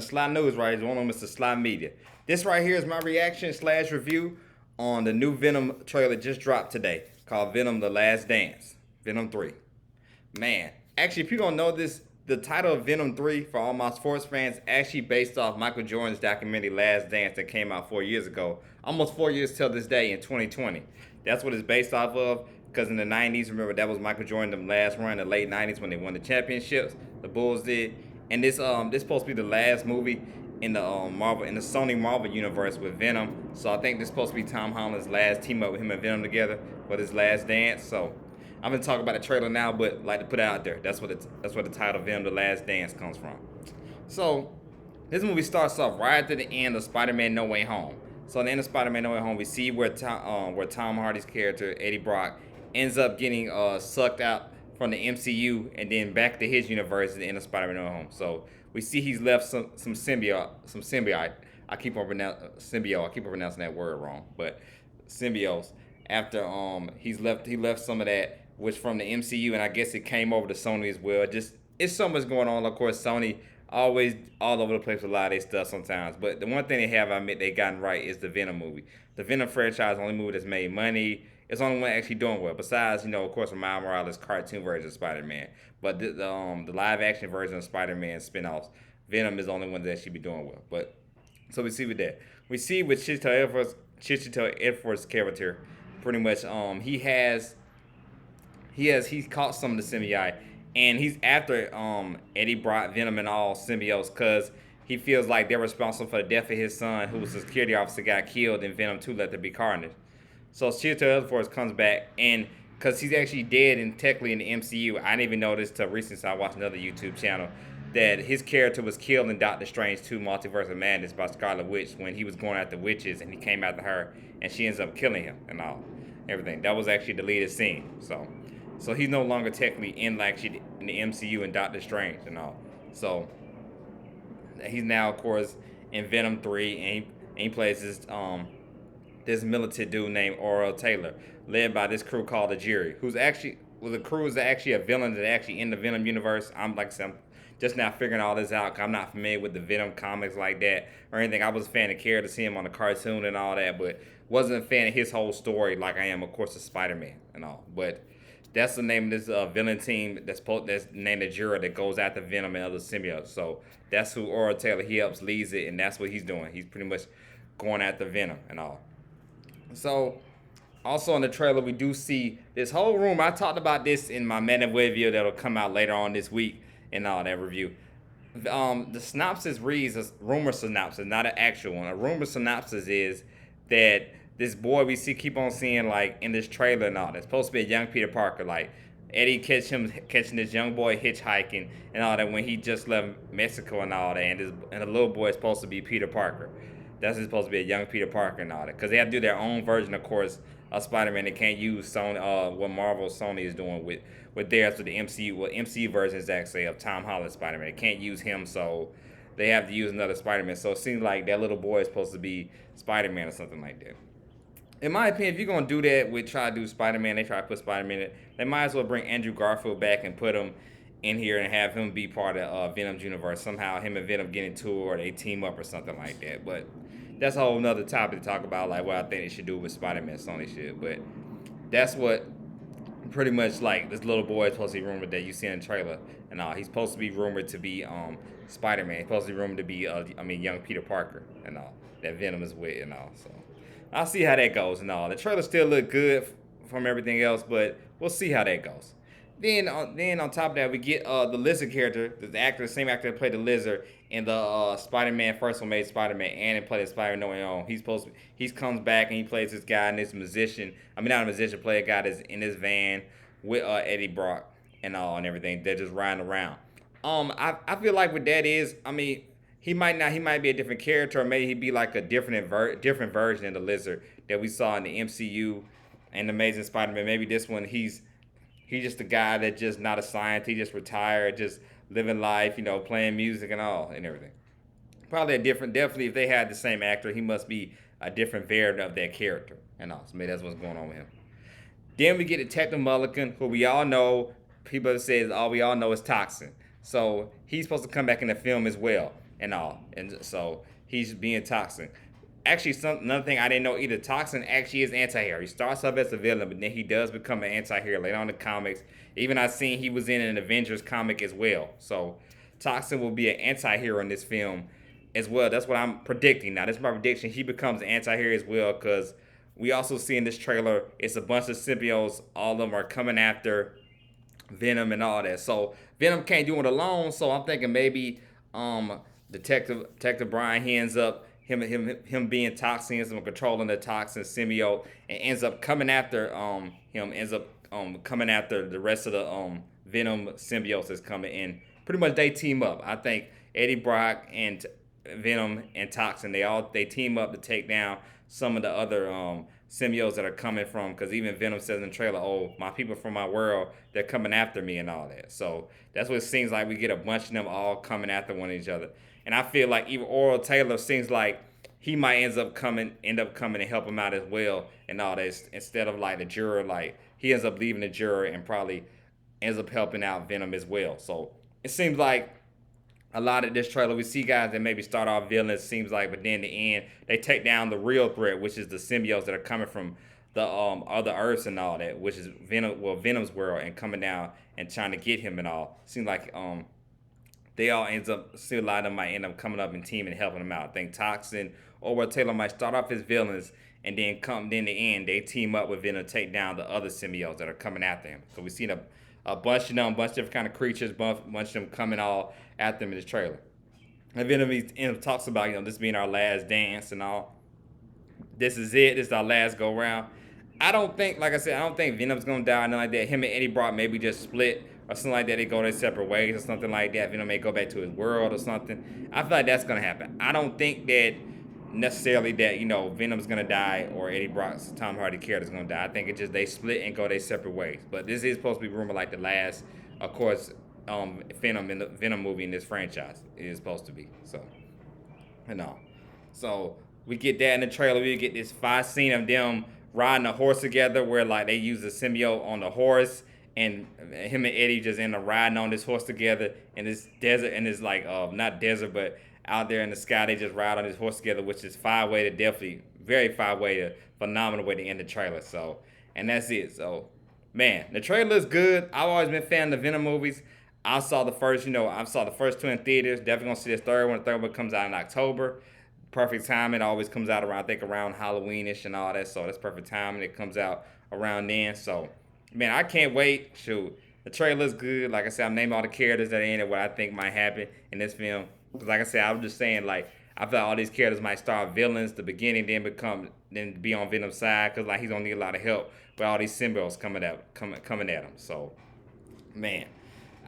Sly News right here. One of them is the Sly Media. This right here is my reaction slash review on the new Venom trailer just dropped today called Venom: The Last Dance. Venom 3. Man, actually, if you don't know this, the title of Venom 3 for all my sports fans actually based off Michael Jordan's documentary Last Dance that came out 4 years ago. Almost 4 years till this day in 2020. That's what it's based off of. Because in the 90s, remember that was Michael Jordan's last run in the late 90s when they won the championships. The Bulls did. And this supposed to be the last movie in the Sony Marvel universe with Venom. So I think this supposed to be Tom Holland's last team up with him and Venom together for his last dance. So I'm gonna talk about the trailer now, but like to put it out there. That's what the title Venom: The Last Dance comes from. So this movie starts off right at the end of Spider-Man: No Way Home. So at the end of Spider-Man: No Way Home, we see where Tom Hardy's character Eddie Brock ends up getting sucked out from the MCU and then back to his universe at the end of Spider-Man: No Way Home. So we see he's left some symbiote. I keep on pronouncing that word wrong, but symbiotes. After he left some of that, which from the MCU, and I guess it came over to Sony as well. Just it's so much going on. Of course, Sony always all over the place with a lot of their stuff sometimes. But the one thing they have, I admit, they gotten right is the Venom movie. The Venom franchise, only movie that's made money. It's the only one actually doing well. Besides, of course, Miles Morales' cartoon version of Spider-Man. But the live action version of Spider-Man spinoffs, Venom is the only one that should be doing well. But so we see with that. We see with Chichito Edford's character, pretty much he's caught some of the symbiote, and he's after Eddie Brock, Venom, and all symbiotes because he feels like they're responsible for the death of his son, who was a security officer, got killed, and Venom 2 let there be carnage. So Chichito Edford comes back, and because he's actually dead and technically in the MCU, I didn't even know this till recently, so I watched another YouTube channel, that his character was killed in Doctor Strange 2 Multiverse of Madness by Scarlet Witch when he was going after witches, and he came after her, and she ends up killing him and everything. That was actually the deleted scene. So he's no longer technically in the MCU and Doctor Strange and all. So he's now, of course, in Venom 3, and he plays this militant dude named Oral Taylor, led by this crew called the Jury, the crew is actually a villain that actually in the Venom universe. I'm just now figuring all this out. 'Cause I'm not familiar with the Venom comics like that or anything. I was a fan of character, see him on the cartoon and all that, but wasn't a fan of his whole story like I am, of course, of Spider-Man and all. But that's the name of this villain team that's named the Jury that goes after Venom and other symbiotes. So that's who Oral Taylor leads it, and that's what he's doing. He's pretty much going after Venom and all. So, also in the trailer, we do see this whole room. I talked about this in my Man of Web video that'll come out later on this week and all that review. The synopsis reads a rumor synopsis, not an actual one. A rumor synopsis is that this boy we keep on seeing in this trailer and all that's supposed to be a young Peter Parker. Like Eddie catching this young boy hitchhiking and all that when he just left Mexico and all that, and the little boy is supposed to be Peter Parker. That's supposed to be a young Peter Parker and all that. Because they have to do their own version, of course, of Spider-Man. They can't use what Sony is doing with theirs, with the MCU. Well, MCU version is actually of Tom Holland's Spider-Man. They can't use him, so they have to use another Spider-Man. So it seems like that little boy is supposed to be Spider-Man or something like that. In my opinion, if you're going to do that try to do Spider-Man, they try to put Spider-Man in it, they might as well bring Andrew Garfield back and put him in here and have him be part of Venom's universe. Somehow him and Venom get into it or they team up or something like that. But that's a whole nother topic to talk about, what I think they should do with Spider-Man, Sony should. But that's what pretty much this little boy is supposed to be rumored that you see in the trailer and all. He's supposed to be rumored to be Spider-Man. He's supposed to be rumored to be young Peter Parker and all that Venom is with and all. So I'll see how that goes and all. The trailer still look good from everything else, but we'll see how that goes. Then on top of that, we get the Lizard character, the same actor that played the Lizard in the Spider-Man first one made Spider-Man, and it played Spider-Man No Way Home. He comes back and he plays this guy and this musician. Not a musician, play a guy that's in his van with Eddie Brock and all and everything. They're just riding around. I feel like what that is, he might be a different character, or maybe he'd be like a different version of the Lizard that we saw in the MCU and Amazing Spider-Man. Maybe this one he's just a guy that just not a scientist, he just retired, just living life, playing music and all and everything. Probably definitely if they had the same actor, he must be a different variant of that character and all. So maybe that's what's going on with him. Then we get Detective Mulligan, who we all know, people say all we all know is Toxin. So he's supposed to come back in the film as well. and all, and so he's being Toxin. Actually, another thing I didn't know either. Toxin actually is anti-hero. He starts off as a villain, but then he does become an anti-hero later on in the comics. Even I seen he was in an Avengers comic as well. So Toxin will be an anti-hero in this film as well. That's what I'm predicting now. This is my prediction. He becomes an anti-hero as well because we also see in this trailer it's a bunch of symbiotes. All of them are coming after Venom and all that. So Venom can't do it alone. So I'm thinking maybe Detective Brian he ends up him being toxin, ends up controlling the toxin symbiote and ends up coming after him ends up coming after the rest of the Venom symbiotes that's coming in. Pretty much they team up. I think Eddie Brock and Venom and Toxin they team up to take down some of the other symbiotes that are coming from, because even Venom says in the trailer, "Oh, my people from my world, they're coming after me and all that." So that's what it seems like. We get a bunch of them all coming after one each other, and I feel like even Oral Taylor seems like he might end up coming and help him out as well and all that, instead of like the juror. Like he ends up leaving the juror and probably ends up helping out Venom as well. So it seems like a lot of this trailer, we see guys that maybe start off villains, seems like, but then in the end, they take down the real threat, which is the symbiotes that are coming from the other Earths and all that, which is Venom's world, and coming down and trying to get him and all. Seems like they all ends up, see a lot of them might end up coming up in team and helping them out. I think Toxin or Taylor might start off as villains, and then in the end, they team up with Venom to take down the other symbiotes that are coming after him. So we've seen a bunch of them, a bunch of different kind of creatures, bunch of them coming all at them in this trailer. And Venom talks about, this being our last dance and all. This is it. This is our last go round. I don't think, like I said, I don't think Venom's gonna die or nothing like that. Him and Eddie Brock maybe just split or something like that. They go their separate ways or something like that. Venom may go back to his world or something. I feel like that's gonna happen. I don't think that necessarily that Venom's gonna die or Eddie Brock's Tom Hardy character's gonna die. I think it's just they split and go their separate ways. But this is supposed to be rumored like the last, of course, Venom in the Venom movie in this franchise is supposed to be. So, so we get that in the trailer. We get this fight scene of them riding a horse together, where like they use the symbiote on the horse, and him and Eddie just end up riding on this horse together in this desert, and it's like not desert, but out there in the sky. They just ride on this horse together, which is way to definitely very way to phenomenal way to end the trailer. So, and that's it. So, man, the trailer is good. I've always been a fan of the Venom movies. I saw the first, I saw the first two in theaters. Definitely gonna see this third one. The third one comes out in October. Perfect time. It always comes out around, I think, around Halloweenish and all that. So that's perfect time, and it comes out around then. So, man, I can't wait. Shoot, the trailer's good. Like I said, I'm naming all the characters that are in it, what I think might happen in this film. Because, like I said, I was just saying, like, I feel like all these characters might start villains the beginning, then be on Venom's side, because like he's gonna need a lot of help with all these symbiotes coming at him. So, man.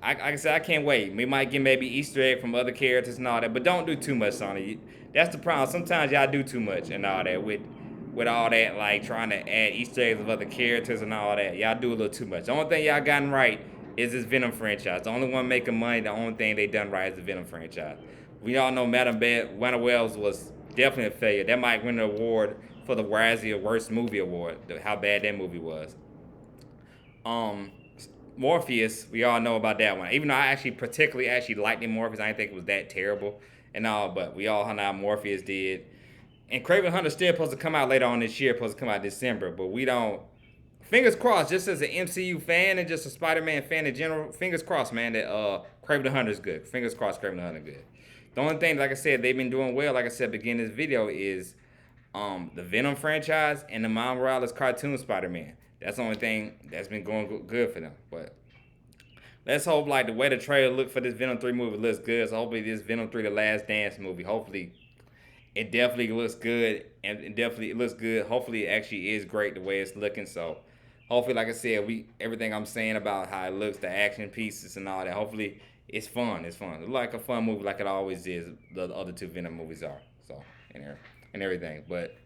Like I said, I can't wait. We might get maybe Easter egg from other characters and all that, but don't do too much on it. That's the problem. Sometimes y'all do too much and all that with all that, like trying to add Easter eggs of other characters and all that. Y'all do a little too much. The only thing y'all gotten right is this Venom franchise. The only one making money, the only thing they done right is the Venom franchise. We all know Madam Wells was definitely a failure. That might win an award for the Razzie Worst Movie Award. How bad that movie was. Morpheus, we all know about that one. Even though I actually particularly liked Morpheus, I didn't think it was that terrible and all, but we all know how Morpheus did. And Kraven Hunter's still supposed to come out later on this year, supposed to come out December, but we don't. Fingers crossed, just as an MCU fan and just a Spider-Man fan in general, fingers crossed, man, that Kraven the Hunter's good. Fingers crossed Kraven the Hunter good. The only thing, like I said, they've been doing well, like I said, beginning this video, is the Venom franchise and the Miles Morales cartoon Spider-Man. That's the only thing that's been going good for them. But let's hope, like, the way the trailer looked for this Venom 3 movie looks good. So hopefully this Venom 3 The Last Dance movie, hopefully it definitely looks good. And it looks good. Hopefully it actually is great the way it's looking. So hopefully, like I said, everything I'm saying about how it looks, the action pieces and all that, hopefully it's fun. It's fun. It's like a fun movie like it always is. The other two Venom movies are. So, and everything. But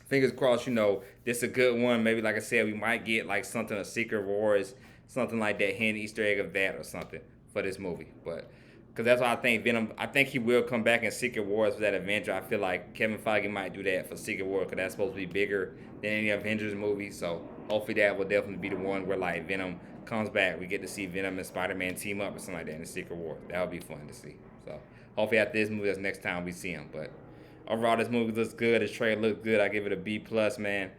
fingers crossed, this is a good one. Maybe, like I said, we might get like something, a Secret Wars, something like that, hint, Easter egg of that or something for this movie. But because that's why I think Venom, I think he will come back in Secret Wars for that Avenger. I feel like Kevin Feige might do that for Secret Wars, because that's supposed to be bigger than any Avengers movie. So hopefully that will definitely be the one where like Venom comes back. We get to see Venom and Spider-Man team up or something like that in the Secret War. That would be fun to see. So hopefully after this movie, that's next time we see him. But overall, this movie looks good. This trailer looks good. I give it a B plus, man.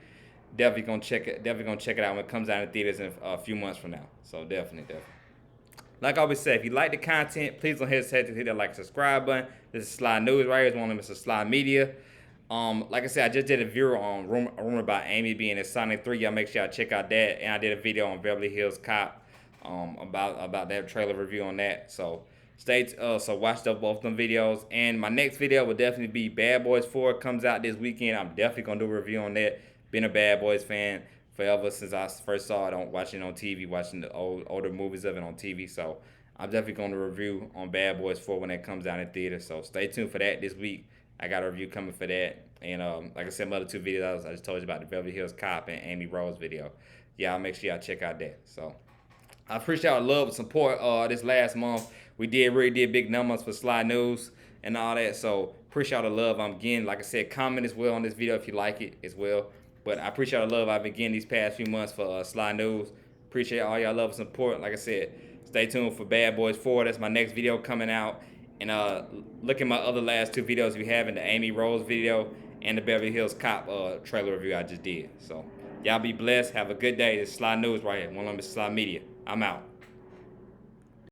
Definitely gonna check it. Definitely gonna check it out when it comes out in theaters in a few months from now. So definitely. Like I always say, if you like the content, please don't hesitate to hit that like and subscribe button. This is Sly News right here. It's one of Mr. Sly Media. Like I said, I just did a video on rumor about Amy being in Sonic 3. Y'all make sure y'all check out that. And I did a video on Beverly Hills Cop about that trailer review on that. So so watch both them videos. And my next video will definitely be Bad Boys 4. Comes out this weekend. I'm definitely gonna do a review on that. Been a Bad Boys fan forever since I first saw it, watching it on TV, watching the older movies of it on TV. So I'm definitely going to review on Bad Boys 4 when it comes out in theater. So stay tuned for that this week. I got a review coming for that. And like I said, my other two videos, I just told you about the Beverly Hills Cop and Amy Rose video. Yeah, I'll make sure y'all check out that. So I appreciate our love and support this last month. We really did big numbers for Sly News and all that. So appreciate all the love I'm getting. Like I said, comment as well on this video if you like it as well. But I appreciate all the love I've been getting these past few months for Sly News. Appreciate all y'all love and support. Like I said, stay tuned for Bad Boys 4. That's my next video coming out. And look at my other last two videos we have in the Amy Rose video and the Beverly Hills Cop trailer review I just did. So y'all be blessed. Have a good day. This is Sly News right here. One of them is Sly Media. I'm out.